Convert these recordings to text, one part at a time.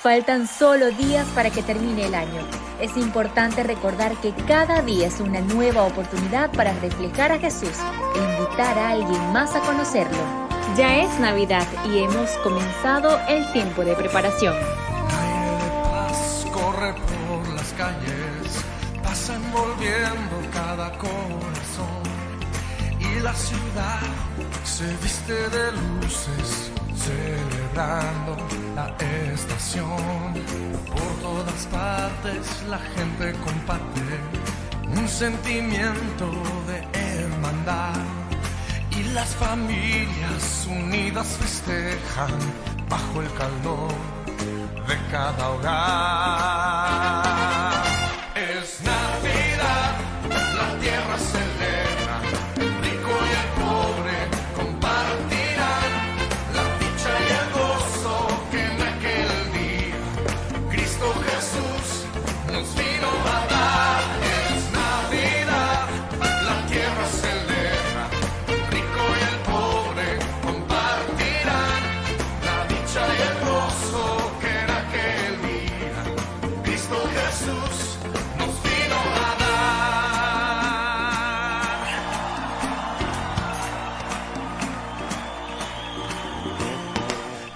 Faltan solo días para que termine el año. Es importante recordar que cada día es una nueva oportunidad para reflejar a Jesús e invitar a alguien más a conocerlo. Ya es Navidad y hemos comenzado el tiempo de preparación. Aire de paz corre por las calles, pasa envolviendo cada corazón. Y la ciudad se viste de luces, celebrando la estación. Por todas partes la gente comparte un sentimiento de hermandad. Y las familias unidas festejan bajo el calor de cada hogar. Es Navidad, la tierra celebra, el rico y el pobre compartirán la dicha y el gozo que en aquel día Cristo Jesús nos vino a dar. Es Navidad, la tierra celebra, el rico y el pobre compartirán la dicha y el gozo que en aquel día Cristo Jesús nos vino a dar.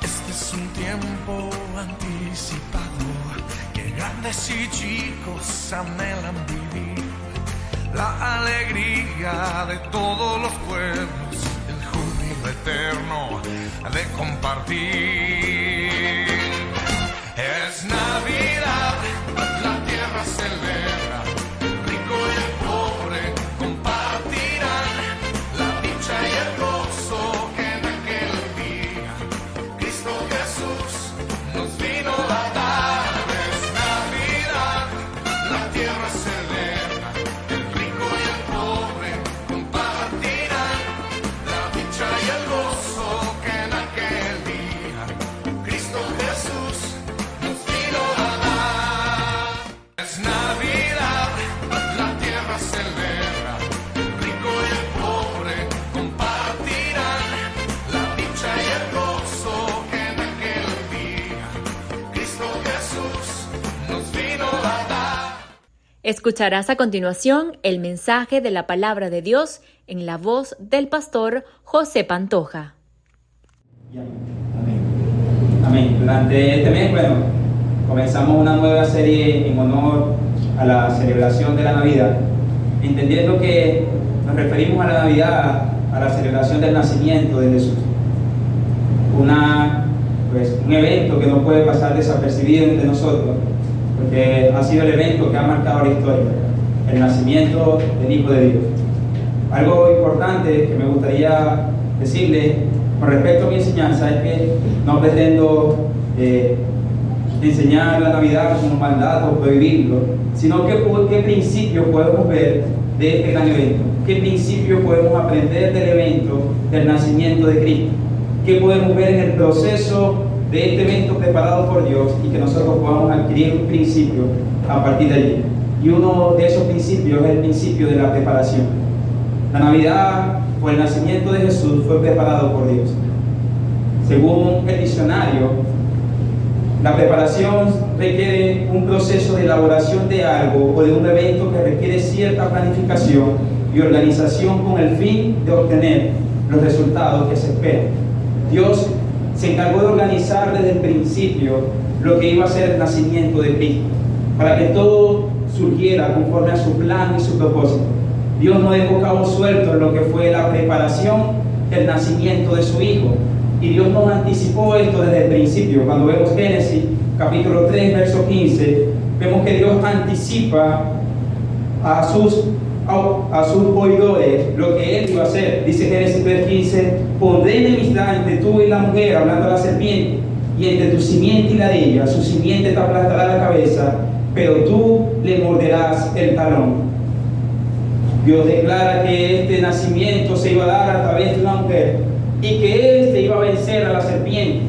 Este es un tiempo anticipado que grandes y chicos anhelan vivir. La alegría de todos los pueblos, el júbilo eterno de compartir. Es Navidad, la tierra celebra, el rico y el pobre compartirán la dicha y el gozo que en aquel día Cristo Jesús nos vino a dar. Es Navidad, la tierra celebra, el rico y el pobre compartirán la dicha y el gozo que en aquel día Cristo Jesús nos vino a dar. Es Navidad, la tierra celebra, el rico y el pobre compartirán la dicha y el gozo que en aquel día Cristo Jesús nos vino a dar. Escucharás a continuación el mensaje de la palabra de Dios en la voz del pastor José Pantoja. Amén. Amén. Durante este mes, comenzamos una nueva serie en honor a la celebración de la Navidad, entendiendo que nos referimos a la Navidad, a la celebración del nacimiento de Jesús. Un evento que no puede pasar desapercibido entre nosotros, porque ha sido el evento que ha marcado la historia, el nacimiento del Hijo de Dios. Algo importante que me gustaría decirles con respecto a mi enseñanza es que no pretendo enseñar la Navidad como un mandato o prohibirlo, sino que qué principios podemos ver de este gran evento, qué principios podemos aprender del evento del nacimiento de Cristo, qué podemos ver en el proceso de este evento preparado por Dios y que nosotros podamos adquirir un principio a partir de allí. Y uno de esos principios es el principio de la preparación. La Navidad o el nacimiento de Jesús fue preparado por Dios. Según el diccionario, la preparación requiere un proceso de elaboración de algo o de un evento que requiere cierta planificación y organización con el fin de obtener los resultados que se esperan. Dios se encargó de organizar desde el principio lo que iba a ser el nacimiento de Cristo, para que todo surgiera conforme a su plan y su propósito. Dios no dejó cabos sueltos en lo que fue la preparación del nacimiento de su Hijo. Y Dios nos anticipó esto desde el principio. Cuando vemos Génesis capítulo 3, verso 15, vemos que Dios anticipa a sus oidores lo que Él iba a hacer. Dice Génesis 3:15, pondré enemistad entre tú y la mujer, hablando a la serpiente, y entre tu simiente y la de ella. Su simiente te aplastará la cabeza, pero tú le morderás el talón. Dios declara que este nacimiento se iba a dar a través de una mujer y que éste iba a vencer a la serpiente.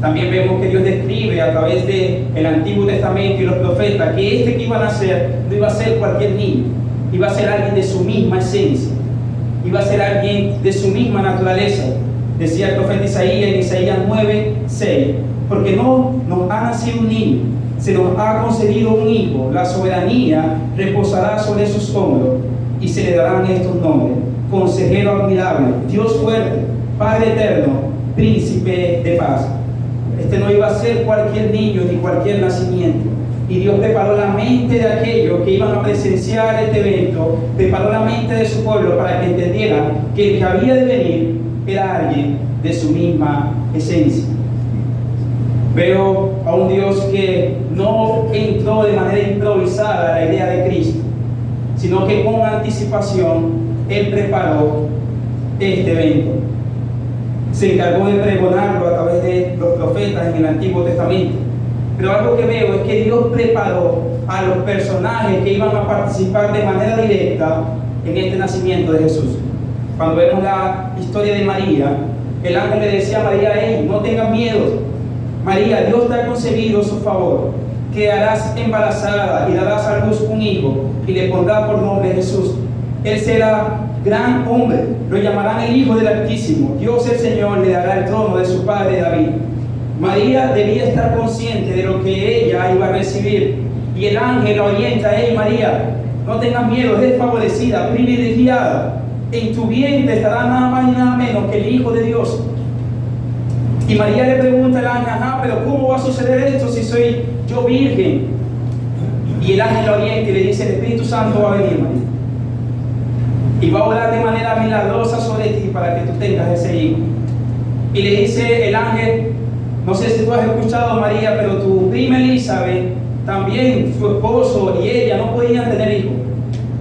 También vemos que Dios describe a través del Antiguo Testamento y los profetas que este que iba a nacer no iba a ser cualquier niño, iba a ser alguien de su misma esencia, iba a ser alguien de su misma naturaleza. Decía el profeta Isaías en Isaías 9:6, porque no nos ha nacido un niño, se nos ha concedido un hijo, la soberanía reposará sobre sus hombros y se le darán estos nombres: Consejero admirable, Dios fuerte, Padre eterno, Príncipe de paz. Este no iba a ser cualquier niño ni cualquier nacimiento. Y Dios preparó la mente de aquellos que iban a presenciar este evento, preparó la mente de su pueblo para que entendieran que el que había de venir era alguien de su misma esencia. Veo a un Dios que no entró de manera improvisada a la idea de Cristo, sino que con anticipación Él preparó este evento. Se encargó de pregonarlo a través de los profetas en el Antiguo Testamento. Pero algo que veo es que Dios preparó a los personajes que iban a participar de manera directa en este nacimiento de Jesús. Cuando vemos la historia de María, el ángel le decía a María: hey, no tengas miedo, María, Dios te ha concedido su favor, quedarás embarazada y darás a luz un hijo y le pondrás por nombre Jesús. Él será gran hombre, lo llamarán el Hijo del Altísimo. Dios el Señor le dará el trono de su padre David. María debía estar consciente de lo que ella iba a recibir, y el ángel la orienta: hey María, no tengas miedo, eres favorecida, privilegiada, en tu vientre estará nada más y nada menos que el Hijo de Dios. Y María le pregunta al ángel: pero ¿cómo va a suceder esto si soy yo virgen? Y el ángel la orienta y le dice: el Espíritu Santo va a venir, María, y va a orar de manera milagrosa sobre ti para que tú tengas ese hijo. Y le dice el ángel: no sé si tú has escuchado, María, pero tu prima Elizabeth, también su esposo y ella no podían tener hijos,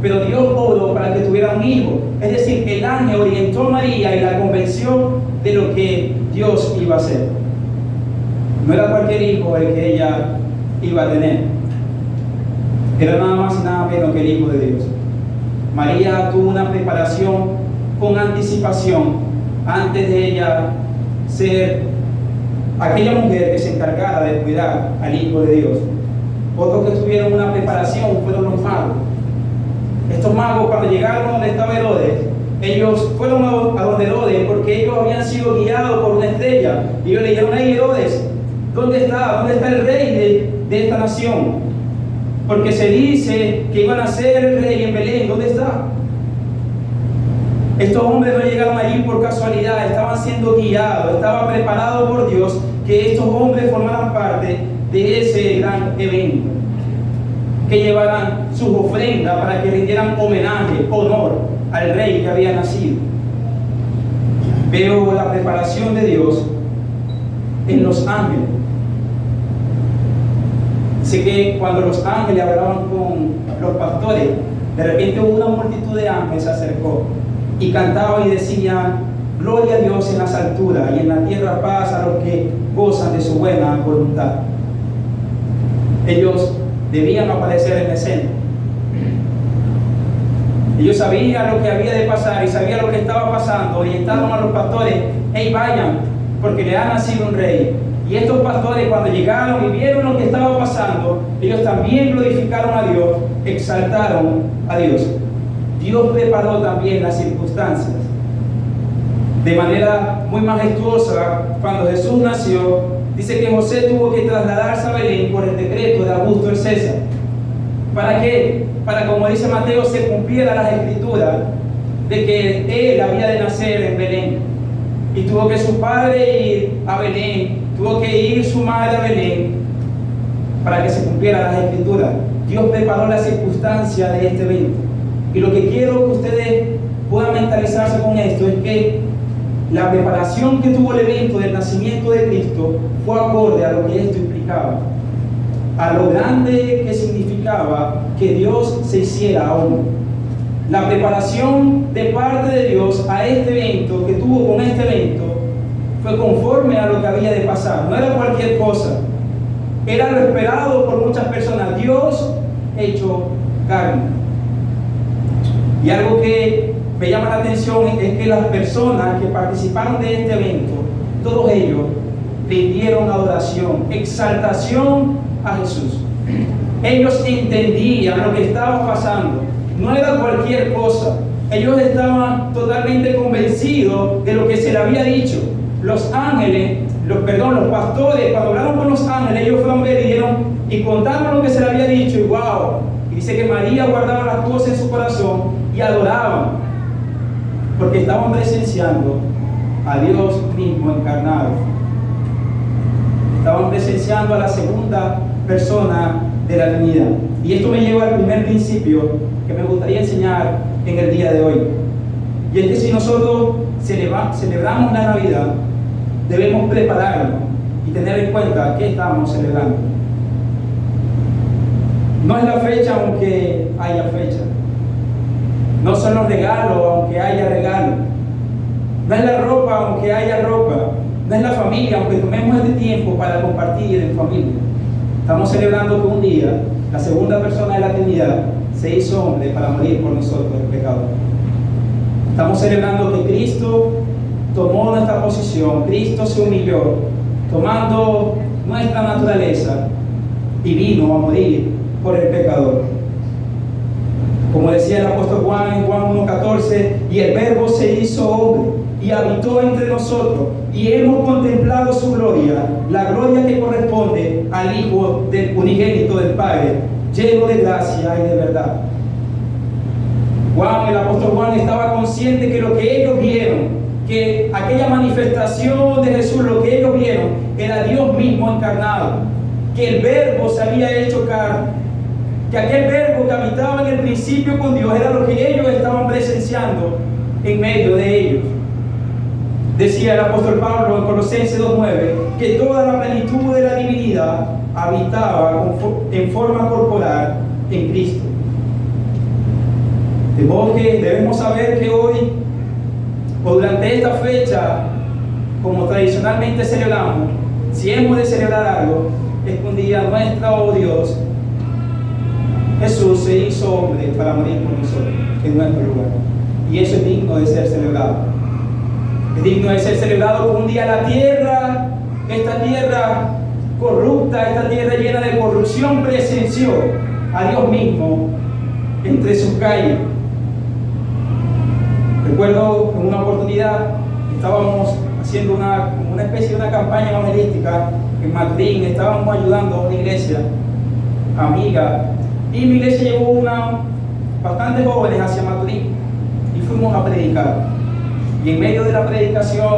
pero Dios obró para que tuviera un hijo. Es decir, el ángel orientó a María y la convenció de lo que Dios iba a hacer. No era cualquier hijo el que ella iba a tener, era nada más y nada menos que el Hijo de Dios. María tuvo una preparación con anticipación antes de ella ser aquella mujer que se encargara de cuidar al Hijo de Dios. Otros que tuvieron una preparación fueron los magos. Estos magos, cuando llegaron donde estaba Herodes, ellos fueron a donde Herodes porque ellos habían sido guiados por una estrella. Y ellos le dijeron: hey Herodes, ¿dónde está el rey de esta nación? Porque se dice que iban a ser el rey en Belén. ¿Dónde está? Estos hombres no llegaron allí por casualidad, estaban siendo guiados, estaba preparado por Dios que estos hombres formaran parte de ese gran evento, que llevaran sus ofrendas para que rindieran homenaje, honor al rey que había nacido. Veo la preparación de Dios en los ángeles. Sé que cuando los ángeles hablaban con los pastores, de repente una multitud de ángeles se acercó y cantaban y decían: gloria a Dios en las alturas y en la tierra paz a los que gozan de su buena voluntad. Ellos debían aparecer en escena. Ellos sabían lo que había de pasar y sabían lo que estaba pasando. Orientaron a los pastores: hey, vayan, porque le ha nacido un rey. Y estos pastores, cuando llegaron y vieron lo que estaba pasando, ellos también glorificaron a Dios, exaltaron a Dios. Dios preparó también las circunstancias de manera muy majestuosa. Cuando Jesús nació, dice que José tuvo que trasladarse a Belén por el decreto de Augusto el César. ¿Para qué? Para, como dice Mateo, se cumpliera las escrituras de que él había de nacer en Belén. Y tuvo que su padre ir a Belén, tuvo que ir su madre a Belén para que se cumplieran las escrituras. Dios preparó las circunstancias de este evento. Y lo que quiero que ustedes puedan mentalizarse con esto es que la preparación que tuvo el evento del nacimiento de Cristo fue acorde a lo que esto implicaba, a lo grande que significaba que Dios se hiciera hombre. La preparación de parte de Dios a este evento, que tuvo con este evento, fue conforme a lo que había de pasar. No era cualquier cosa, era lo esperado por muchas personas: Dios hecho carne. Y algo que me llama la atención es que las personas que participaron de este evento, todos ellos rindieron adoración, exaltación a Jesús. Ellos entendían lo que estaba pasando, no era cualquier cosa. Ellos estaban totalmente convencidos de lo que se le había dicho. Los ángeles los pastores, cuando hablaron con los ángeles, ellos fueron a ver y contaron lo que se le había dicho, y wow, y dice que María guardaba las cosas en su corazón y adoraban, porque estaban presenciando a Dios mismo encarnado. Estaban presenciando a la segunda persona de la Trinidad. Y esto me lleva al primer principio que me gustaría enseñar en el día de hoy. Y es que si nosotros celebramos la Navidad, debemos prepararnos y tener en cuenta qué estamos celebrando. No es la fecha aunque haya fecha. No son los regalos aunque haya regalos. No es la ropa aunque haya ropa. No es la familia aunque tomemos este tiempo para compartir en familia. Estamos celebrando que un día la segunda persona de la Trinidad se hizo hombre para morir por nosotros el pecado. Estamos celebrando que Cristo tomó nuestra posición, Cristo se humilló, tomando nuestra naturaleza y vino a morir por el pecador. Como decía el apóstol Juan en Juan 1:14, y el Verbo se hizo hombre y habitó entre nosotros, y hemos contemplado su gloria, la gloria que corresponde al Hijo del unigénito del Padre, lleno de gracia y de verdad. El apóstol Juan estaba consciente que lo que ellos vieron, que aquella manifestación de Jesús, lo que ellos vieron, era Dios mismo encarnado, que el Verbo se había hecho carne, que aquel Verbo que habitaba en el principio con Dios era lo que ellos estaban presenciando en medio de ellos. Decía el apóstol Pablo en Colosenses 2:9 que toda la plenitud de la divinidad habitaba en forma corporal en Cristo. De modo que debemos saber que hoy, o durante esta fecha, como tradicionalmente celebramos, si hemos de celebrar algo, es que un día nuestro Dios, Jesús, se hizo hombre para morir por nosotros en nuestro lugar. Y eso es digno de ser celebrado. Es digno de ser celebrado que un día la tierra, esta tierra corrupta, esta tierra llena de corrupción, presenció a Dios mismo entre sus calles. Recuerdo en una oportunidad estábamos haciendo una especie de una campaña evangelística en Madrid, estábamos ayudando a una iglesia amiga, y mi iglesia llevó bastantes jóvenes hacia Madrid y fuimos a predicar. Y en medio de la predicación,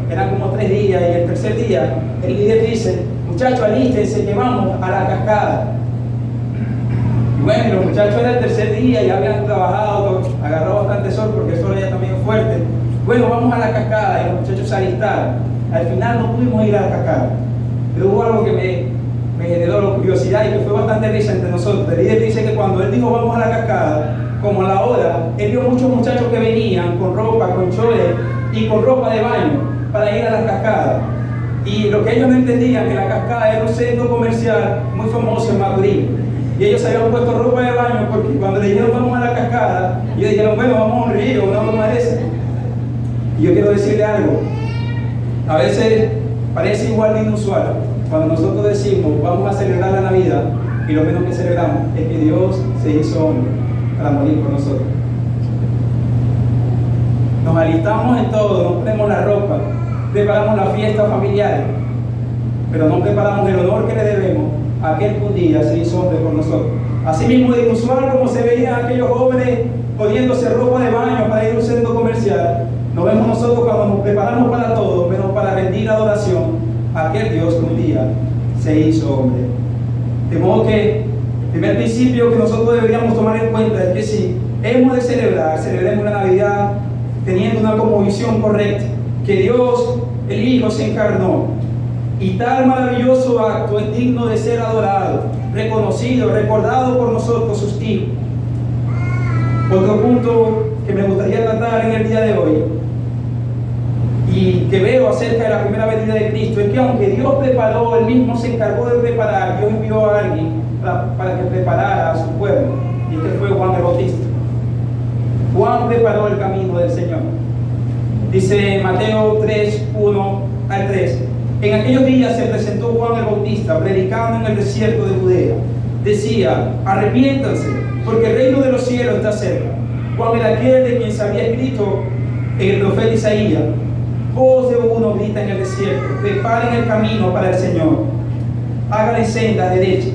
eran como 3 días, y el tercer día el líder dice: muchachos, alístense que vamos a la cascada. Y bueno, los muchachos era el tercer día, ya habían trabajado, agarrado bastante sol porque el sol ya también es fuerte. Bueno, vamos a la cascada, y los muchachos se alistaron. Al final no pudimos ir a la cascada, pero hubo algo que me generó curiosidad y que fue bastante risa entre nosotros. El líder dice que cuando él dijo vamos a la cascada, como a la hora, él vio muchos muchachos que venían con ropa, con chores y con ropa de baño para ir a la cascada. Y lo que ellos no entendían, que la cascada era un centro comercial muy famoso en Madrid. Y ellos se habían puesto ropa de baño porque cuando le dijeron vamos a la cascada, ellos dijeron bueno, vamos a un río, una broma de esa. Y yo quiero decirle algo, a veces parece igual de inusual cuando nosotros decimos vamos a celebrar la Navidad y lo menos que celebramos es que Dios se hizo hombre para morir por nosotros. Nos alistamos en todo, nos ponemos la ropa, preparamos las fiestas familiares, pero no preparamos el honor que le debemos a aquel que un día se hizo hombre por nosotros. Asimismo de inusual como se veían aquellos jóvenes poniéndose ropa de baño para ir a un centro comercial, nos vemos nosotros cuando nos preparamos para todo, menos para rendir adoración a aquel Dios que un día se hizo hombre. De modo que el primer principio que nosotros deberíamos tomar en cuenta es que si hemos de celebrar, celebremos la Navidad teniendo una cosmovisión correcta, que Dios, el Hijo, se encarnó, y tal maravilloso acto es digno de ser adorado, reconocido, recordado por nosotros, sus hijos. Otro punto que me gustaría tratar en el día de hoy y que veo acerca de la primera venida de Cristo es que aunque Dios preparó, Él mismo se encargó de preparar, Dios envió a alguien para que preparara a su pueblo, y este fue Juan el Bautista. Juan preparó el camino del Señor. Dice Mateo 3, 1 al 3: en aquellos días se presentó Juan el Bautista predicando en el desierto de Judea. Decía: arrepiéntanse, porque el reino de los cielos está cerca. Juan era aquel de quien se había escrito en el profeta Isaías: Voz de uno grita en el desierto: preparen el camino para el Señor, háganle sendas derechas.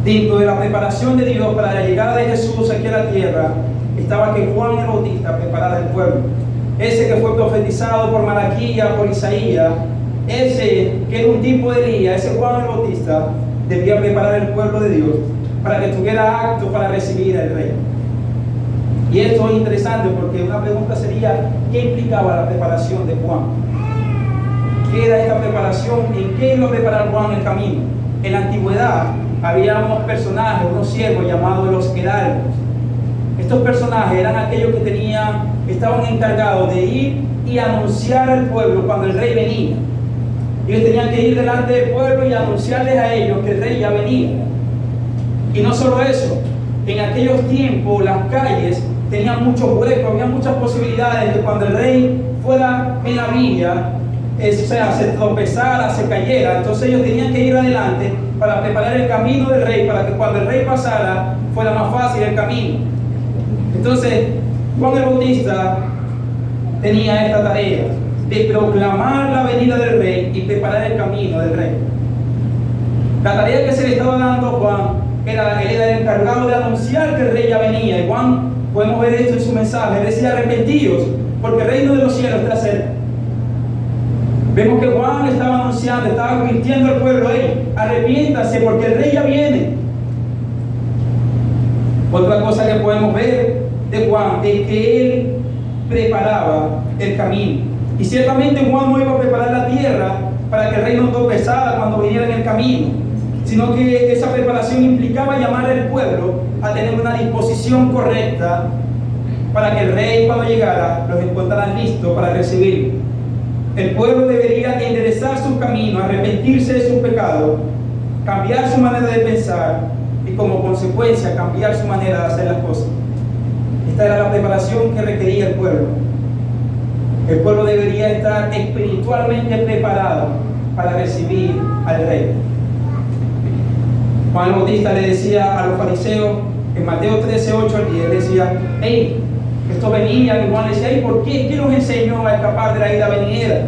Dentro de la preparación de Dios para la llegada de Jesús aquí a la tierra, estaba que Juan el Bautista preparara el pueblo. Ese que fue profetizado por Malaquías, por Isaías, ese que era un tipo de Elías, ese Juan el Bautista, debía preparar el pueblo de Dios para que estuviera apto para recibir al Rey. Y esto es interesante porque una pregunta sería: ¿qué implicaba la preparación de Juan? ¿Qué era esta preparación? ¿En qué iba a preparar Juan el camino? En la antigüedad había unos personajes, unos siervos llamados los heraldos. Estos personajes eran aquellos que estaban encargados de ir y anunciar al pueblo cuando el rey venía. Ellos tenían que ir delante del pueblo y anunciarles a ellos que el rey ya venía. Y no solo eso, en aquellos tiempos las calles tenían muchos huecos, había muchas posibilidades de que cuando el rey fuera en la villa, se tropezara, se cayera. Entonces ellos tenían que ir adelante para preparar el camino del rey, para que cuando el rey pasara fuera más fácil el camino. Entonces Juan el Bautista tenía esta tarea de proclamar la venida del rey y preparar el camino del rey. La tarea que se le estaba dando a Juan era el encargado de anunciar que el rey ya venía. Y Juan, podemos ver esto en su mensaje, él decía: arrepentidos, porque el reino de los cielos está cerca. Vemos que Juan estaba anunciando, estaba advirtiendo al pueblo: hey, arrepiéntanse porque el rey ya viene. Otra cosa que podemos ver de Juan es que él preparaba el camino. Y ciertamente Juan no iba a preparar la tierra para que el rey no tropezara cuando viniera en el camino, sino que esa preparación implicaba llamar al pueblo a tener una disposición correcta para que el rey, cuando llegara, los encontrara listos para recibirlo. El pueblo debería enderezar su camino, arrepentirse de sus pecados, cambiar su manera de pensar y como consecuencia cambiar su manera de hacer las cosas. Esta era la preparación que requería el pueblo. El pueblo debería estar espiritualmente preparado para recibir al rey. Juan el Bautista le decía a los fariseos en Mateo 13, 8 al 10, decía: hey, esto venía, y Juan le decía: hey, ¿por qué? ¿Qué nos enseñó a escapar de la ira venidera?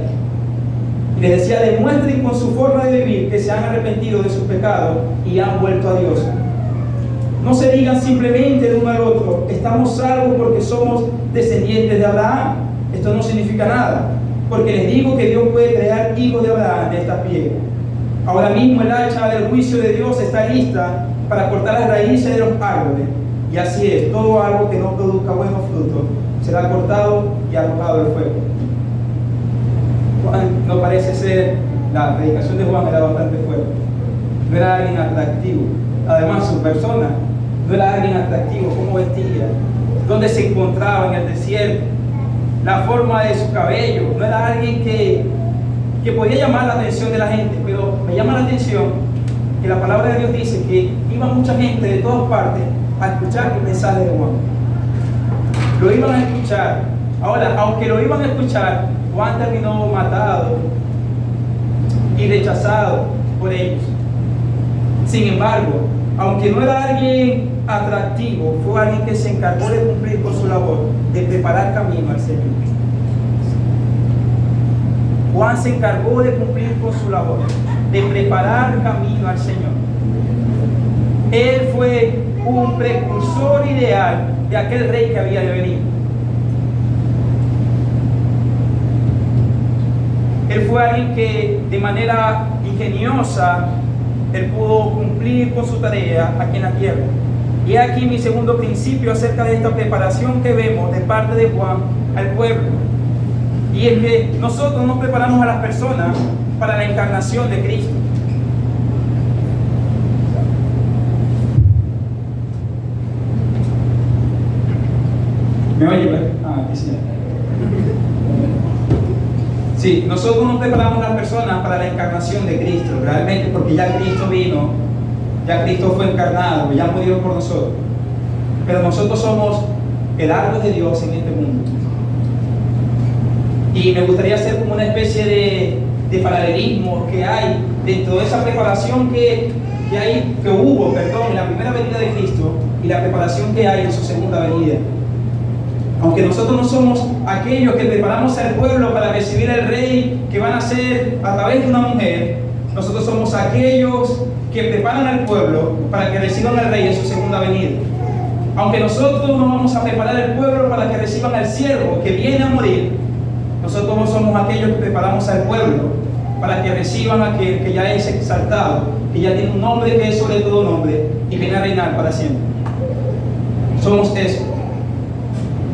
Y les decía: demuestren con su forma de vivir que se han arrepentido de sus pecados y han vuelto a Dios. No se digan simplemente de uno al otro: estamos salvos porque somos descendientes de Abraham. Esto no significa nada, porque les digo que Dios puede crear hijos de Abraham de estas piedras. Ahora mismo el hacha del juicio de Dios está lista para cortar las raíces de los árboles. Y así es, todo árbol que no produzca buenos frutos será cortado y arrojado al fuego. Juan no parece ser, la predicación de Juan era bastante fuerte. No era alguien atractivo. Además, su persona no era alguien atractivo. Cómo vestía, dónde se encontraba en el desierto, la forma de su cabello. No era alguien que podía llamar la atención de la gente. Pero me llama la atención que la palabra de Dios dice que iba mucha gente de todas partes a escuchar el mensaje de Juan. Lo iban a escuchar. Ahora, aunque lo iban a escuchar, Juan terminó matado y rechazado por ellos. Sin embargo, aunque no era alguien atractivo, fue alguien que se encargó de cumplir con su labor, de preparar camino al Señor. Juan se encargó de cumplir con su labor, de preparar camino al Señor. Él fue un precursor ideal de aquel rey que había de venir. Él fue alguien que de manera ingeniosa él pudo cumplir con su tarea aquí en la tierra. Y aquí mi segundo principio acerca de esta preparación que vemos de parte de Juan al pueblo. Y es que nosotros nos preparamos a las personas para la encarnación de Cristo. ¿Me oye? Aquí sí. Sí, nosotros nos preparamos a las personas para la encarnación de Cristo, realmente, porque ya Cristo vino, ya Cristo fue encarnado, ya murió por nosotros. Pero nosotros somos el árbol de Dios en este mundo. Y me gustaría hacer como una especie de paralelismo que hay dentro de esa preparación que hubo en la primera venida de Cristo y la preparación que hay en su segunda venida. Aunque nosotros no somos aquellos que preparamos al pueblo para recibir al rey que van a ser a través de una mujer, nosotros somos aquellos que preparan al pueblo para que reciban al rey en su segunda venida. Aunque nosotros no vamos a preparar al pueblo para que reciban al siervo que viene a morir, nosotros somos aquellos que preparamos al pueblo para que reciban a aquel que ya es exaltado, que ya tiene un nombre que es sobre todo nombre y viene a reinar para siempre. Somos eso.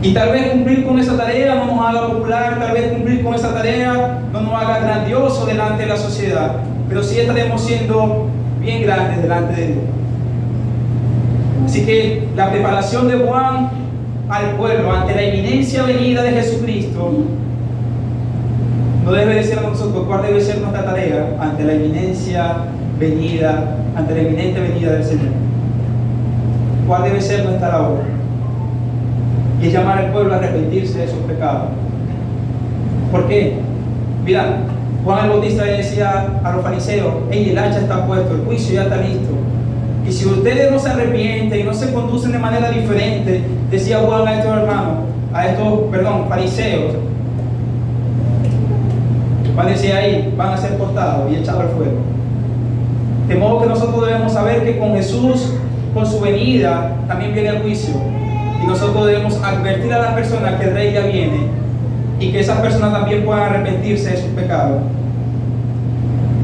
Y tal vez cumplir con esa tarea no nos haga popular, tal vez cumplir con esa tarea no nos haga grandioso delante de la sociedad, pero sí estaremos siendo bien grandes delante de Dios. Así que la preparación de Juan al pueblo ante la inminencia venida de Jesucristo no debe de ser nosotros. ¿Cuál debe ser nuestra tarea ante la inminencia venida, ante la inminente venida del Señor? ¿Cuál debe ser nuestra labor? Y es llamar al pueblo a arrepentirse de sus pecados. ¿Por qué? Mira, Juan el Bautista le decía a los fariseos: hey, el hacha está puesto, el juicio ya está listo. Y si ustedes no se arrepienten y no se conducen de manera diferente, decía Juan a estos hermanos, fariseos, van a decir ahí, van a ser cortados y echados al fuego. De modo que nosotros debemos saber que con Jesús, con su venida, también viene el juicio. Y nosotros debemos advertir a las personas que el rey ya viene y que esas personas también puedan arrepentirse de sus pecados.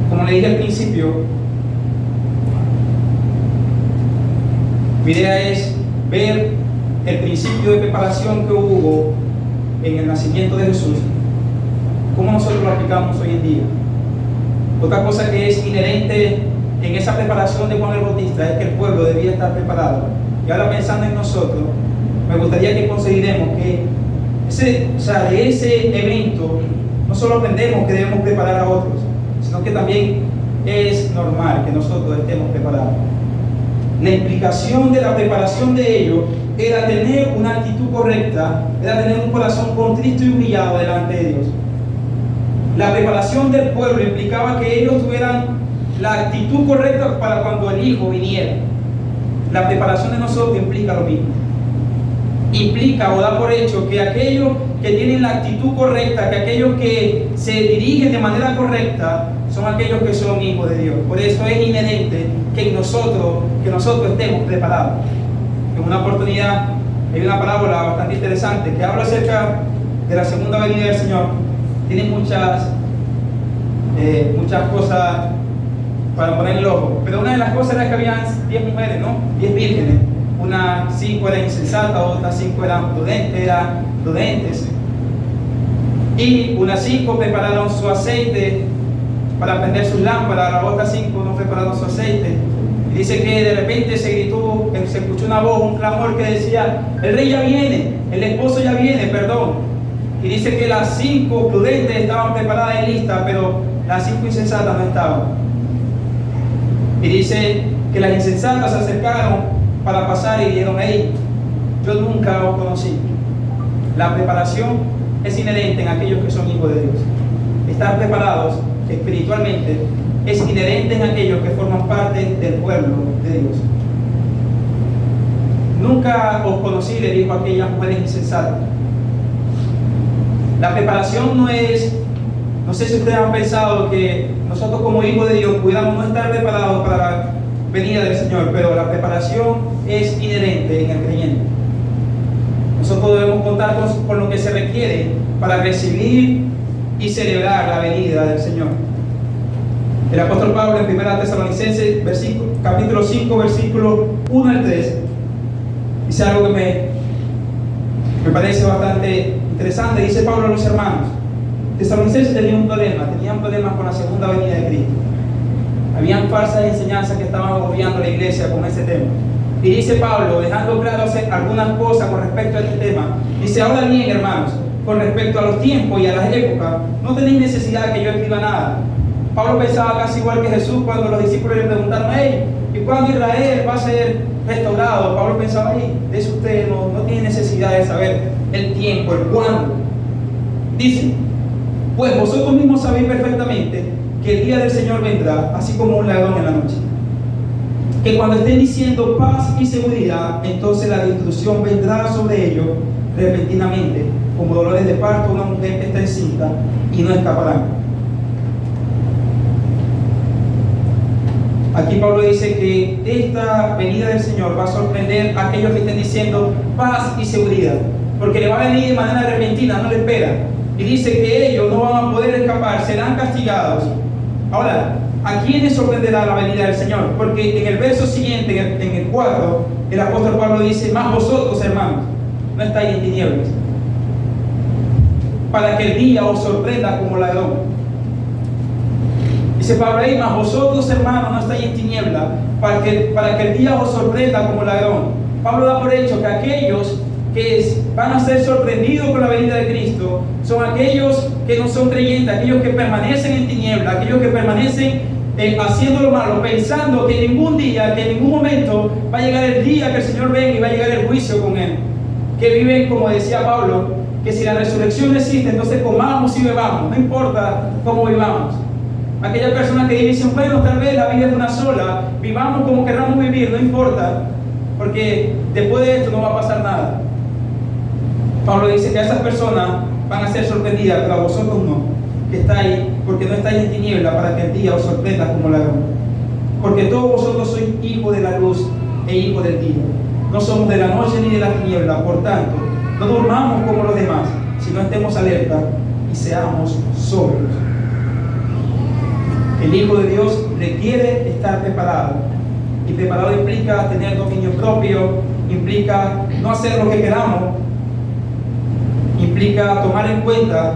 Como le dije al principio, mi idea es ver el principio de preparación que hubo en el nacimiento de Jesús, cómo nosotros lo aplicamos hoy en día. Otra cosa que es inherente en esa preparación de Juan el Bautista es que el pueblo debía estar preparado. Y ahora, pensando en nosotros, me gustaría que consideremos que de ese evento no solo aprendemos que debemos preparar a otros, sino que también es normal que nosotros estemos preparados. La implicación de la preparación de ellos era tener una actitud correcta, era tener un corazón contrito y humillado delante de Dios. La preparación del pueblo implicaba que ellos tuvieran la actitud correcta para cuando el Hijo viniera. La preparación de nosotros implica lo mismo. Implica o da por hecho que aquellos que tienen la actitud correcta, que aquellos que se dirigen de manera correcta, son aquellos que son hijos de Dios. Por eso es inherente que nosotros estemos preparados. En una oportunidad hay una parábola bastante interesante que habla acerca de la segunda venida del Señor. Tiene muchas cosas para poner el ojo, pero una de las cosas era que habían 10 mujeres, ¿no? 10 vírgenes. Unas 5 eran insensatas, otras 5 eran prudentes, y unas 5 prepararon su aceite para prender sus lámparas, las otras 5 no prepararon su aceite. Y dice que de repente se escuchó una voz, un clamor que decía: el rey ya viene, el esposo ya viene, perdón. Y dice que las 5 prudentes estaban preparadas y listas, pero las 5 insensatas no estaban. Y dice que las insensatas se acercaron para pasar y dijeron: hey, yo nunca os conocí. La preparación es inherente en aquellos que son hijos de Dios. Estar preparados espiritualmente es inherente en aquellos que forman parte del pueblo de Dios. Nunca os conocí, le dijo a aquellas mujeres insensatas. La preparación no es, no sé si ustedes han pensado que nosotros como hijos de Dios pudiéramos no estar preparados para la venida del Señor, pero la preparación es inherente en el creyente. Nosotros debemos contar con lo que se requiere para recibir y celebrar la venida del Señor. El apóstol Pablo en 1 Tesalonicenses capítulo 5 versículo 1 al 3 dice algo que me parece bastante interesante. Dice Pablo a los hermanos: Tesalonicenses tenían problemas con la segunda venida de Cristo. Habían falsas enseñanzas que estaban agobiando la iglesia con ese tema. Y dice Pablo, dejando claro algunas cosas con respecto a este tema, dice: ahora bien, hermanos, con respecto a los tiempos y a las épocas, no tenéis necesidad de que yo escriba nada. Pablo pensaba casi igual que Jesús cuando los discípulos le preguntaron: hey, ¿y cuándo Israel va a ser restaurado? Pablo pensaba: hey, de eso usted no tiene necesidad de saber el tiempo, el cuándo. Dice: pues vosotros mismos sabéis perfectamente que el día del Señor vendrá así como un ladrón en la noche. Que cuando estén diciendo paz y seguridad, entonces la destrucción vendrá sobre ellos repentinamente, como dolores de parto, una mujer que está encinta, y no escaparán. Aquí Pablo dice que esta venida del Señor va a sorprender a aquellos que estén diciendo paz y seguridad, porque le va a venir de manera repentina, no le espera. Y dice que ellos no van a poder escapar, serán castigados. Ahora, ¿a quiénes sorprenderá la venida del Señor? Porque en el verso siguiente, en el 4, el apóstol Pablo dice: mas vosotros, hermanos, no estáis en tinieblas, para que el día os sorprenda como ladrón. Dice Pablo ahí: mas vosotros, hermanos, no estáis en tinieblas, para que el día os sorprenda como ladrón. Pablo da por hecho que aquellos que van a ser sorprendidos por la venida de Cristo son aquellos que no son creyentes, aquellos que permanecen en tinieblas, aquellos que permanecen haciendo lo malo, pensando que ningún día, que en ningún momento va a llegar el día que el Señor venga y va a llegar el juicio con Él. Que viven, como decía Pablo, que si la resurrección existe, entonces comamos y bebamos, no importa cómo vivamos. Aquellas personas que dicen: bueno, tal vez la vida es una sola, vivamos como queramos vivir, no importa, porque después de esto no va a pasar nada. Pablo dice que a esas personas van a ser sorprendidas, pero a vosotros no, que estáis, porque no estáis en tiniebla, para que el día os sorprenda como ladrón. Porque todos vosotros sois hijos de la luz e hijos del día. No somos de la noche ni de la tiniebla, por tanto, no durmamos como los demás, sino estemos alerta y seamos sobrios. El Hijo de Dios requiere estar preparado, y preparado implica tener dominio propio, implica no hacer lo que queramos, implica tomar en cuenta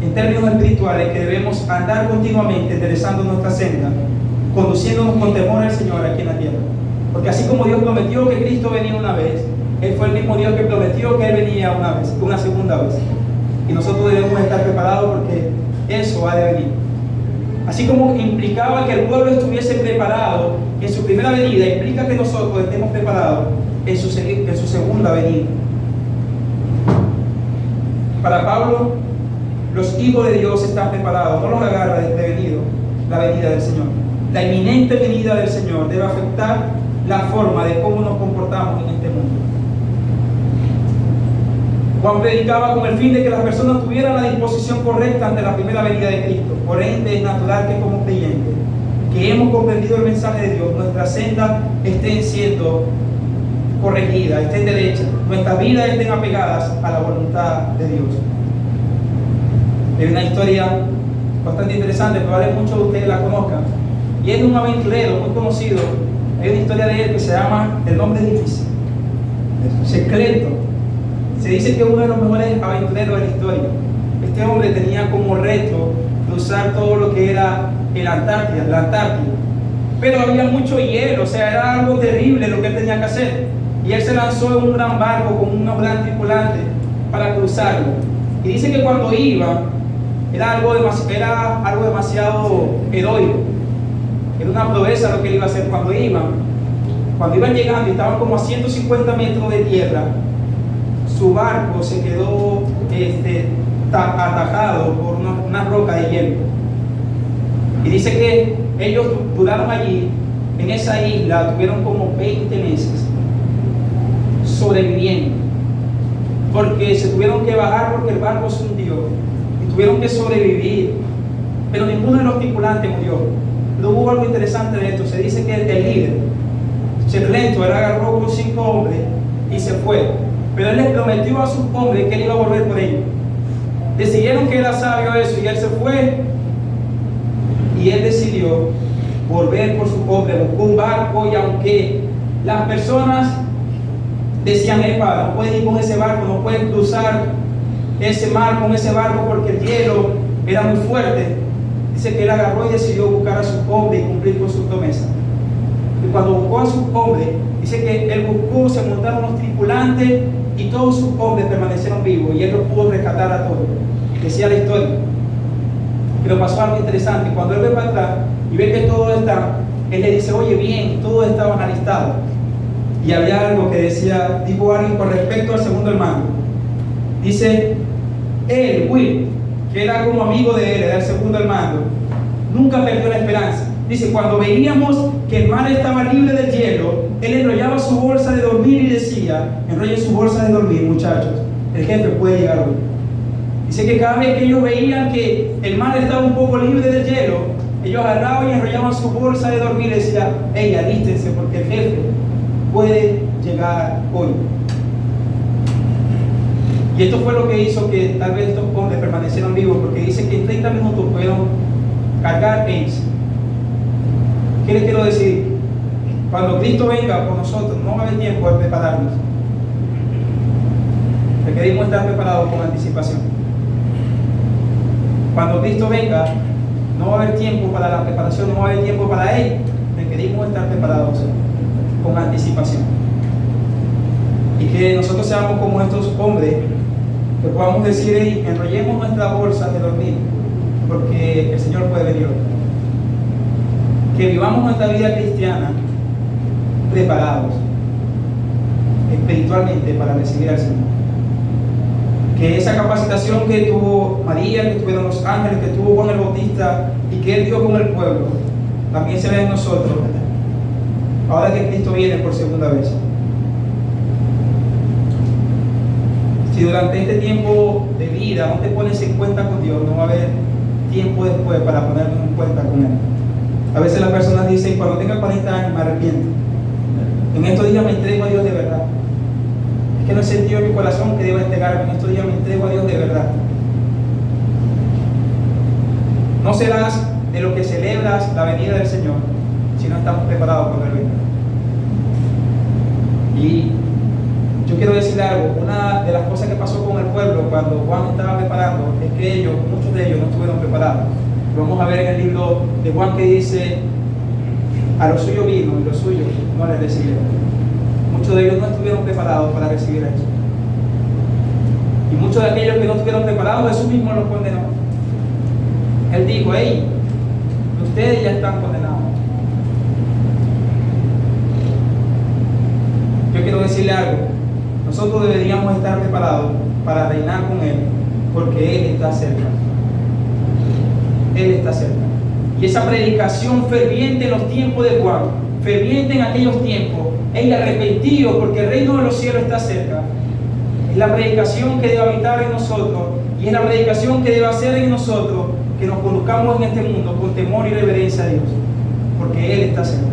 en términos espirituales que debemos andar continuamente enderezando nuestra senda, conduciéndonos con temor al Señor aquí en la tierra. Porque así como Dios prometió que Cristo venía una vez, Él fue el mismo Dios que prometió que Él venía una vez, una segunda vez. Y nosotros debemos estar preparados porque eso ha de venir. Así como implicaba que el pueblo estuviese preparado en su primera venida, implica que nosotros estemos preparados en su segunda venida. Para Pablo, los hijos de Dios están preparados, no los agarra desprevenido la venida del Señor. La inminente venida del Señor debe afectar la forma de cómo nos comportamos en este mundo. Juan predicaba con el fin de que las personas tuvieran la disposición correcta ante la primera venida de Cristo. Por ende, es natural que como creyentes, que hemos comprendido el mensaje de Dios, nuestras sendas estén siendo corregidas, estén derechas, nuestras vidas estén apegadas a la voluntad de Dios. Hay una historia bastante interesante, probablemente muchos de ustedes la conozcan, y es de un aventurero muy conocido. Hay una historia de él que se llama El Hombre Difícil, secreto. Se dice que es uno de los mejores aventureros de la historia. Este hombre tenía como reto cruzar todo lo que era la Antártida, pero había mucho hielo, o sea, era algo terrible lo que él tenía que hacer, y él se lanzó en un gran barco con unos gran tripulantes para cruzarlo. Y dice que cuando iba era algo demasiado heroico, era una proeza lo que él iba a hacer. Cuando iban llegando y estaban como a 150 metros de tierra, su barco se quedó atajado por una roca de hielo. Y dice que ellos duraron allí, en esa isla, tuvieron como 20 meses sobreviviendo, porque se tuvieron que bajar porque el barco se hundió y tuvieron que sobrevivir, pero ninguno de los tripulantes murió. Pero hubo algo interesante de esto. Se dice que el líder, Secreto, él agarró con 5 hombres y se fue, pero él les prometió a sus hombres que él iba a volver por ellos. Decidieron que era sabio eso, y él se fue, y él decidió volver por sus hombres. Buscó un barco, y aunque las personas decían: no pueden ir con ese barco, no pueden cruzar ese mar con ese barco porque el hielo era muy fuerte, dice que él agarró y decidió buscar a sus hombres y cumplir con su promesa. Y cuando buscó a sus hombres, dice que él buscó, se montaron los tripulantes y todos sus hombres permanecieron vivos, y él los pudo rescatar a todos. Decía la historia. Pero pasó algo interesante. Cuando él ve para atrás y ve que todo está, él le dice: oye, bien, todos estaban alistados. Y había algo que dijo alguien con respecto al segundo hermano. Dice, él, Will, que era como amigo de él, era el segundo hermano, nunca perdió la esperanza. Dice: cuando veíamos que el mar estaba libre del hielo, él enrollaba su bolsa de dormir y decía: enrollen su bolsa de dormir, muchachos, el jefe puede llegar hoy. Dice que cada vez que ellos veían que el mar estaba un poco libre del hielo, ellos agarraban y enrollaban su bolsa de dormir y decían: hey, alístense porque el jefe puede llegar hoy. Y esto fue lo que hizo que tal vez estos hombres permanecieran vivos, porque dice que en 30 minutos pudieron cargar ellos. ¿Qué les quiero decir? Cuando Cristo venga por nosotros, no va a haber tiempo de prepararnos. Requerimos estar preparados con anticipación. Cuando Cristo venga, no va a haber tiempo para la preparación, no va a haber tiempo para Él. Requerimos estar preparados con anticipación. Y que nosotros seamos como estos hombres, que podamos decir: hey, enrollemos nuestra bolsa de dormir, porque el Señor puede venir hoy. Que vivamos nuestra vida cristiana preparados espiritualmente para recibir al Señor. Que esa capacitación que tuvo María, que tuvieron los ángeles, que tuvo Juan el Bautista y que Él dio con el pueblo, también se ve en nosotros ahora que Cristo viene por segunda vez. Si durante este tiempo de vida no te pones en cuenta con Dios, no va a haber tiempo después para ponernos en cuenta con Él. A veces las personas dicen: cuando tenga 40 años me arrepiento. En estos días me entrego a Dios de verdad. Es que no he sentido en mi corazón que deba entregarme. En estos días me entrego a Dios de verdad. No serás de lo que celebras la venida del Señor si no estamos preparados cuando Él venga. Y yo quiero decirle algo. Una de las cosas que pasó con el pueblo cuando Juan estaba preparando es que ellos, muchos de ellos, no estuvieron preparados. Lo vamos a ver en el libro de Juan, que dice: a lo suyo vino y los suyos no les recibieron. Muchos de ellos no estuvieron preparados para recibir eso. Y muchos de aquellos que no estuvieron preparados, Jesús mismo los condenó. Él dijo: hey, ustedes ya están condenados. Yo quiero decirle algo. Nosotros deberíamos estar preparados para reinar con Él, porque Él está cerca. Él está cerca. Y esa predicación ferviente en los tiempos de Juan, ferviente en aquellos tiempos, es arrepentido porque el reino de los cielos está cerca. Es la predicación que debe habitar en nosotros, y es la predicación que debe hacer en nosotros que nos conduzcamos en este mundo con temor y reverencia a Dios, porque Él está cerca.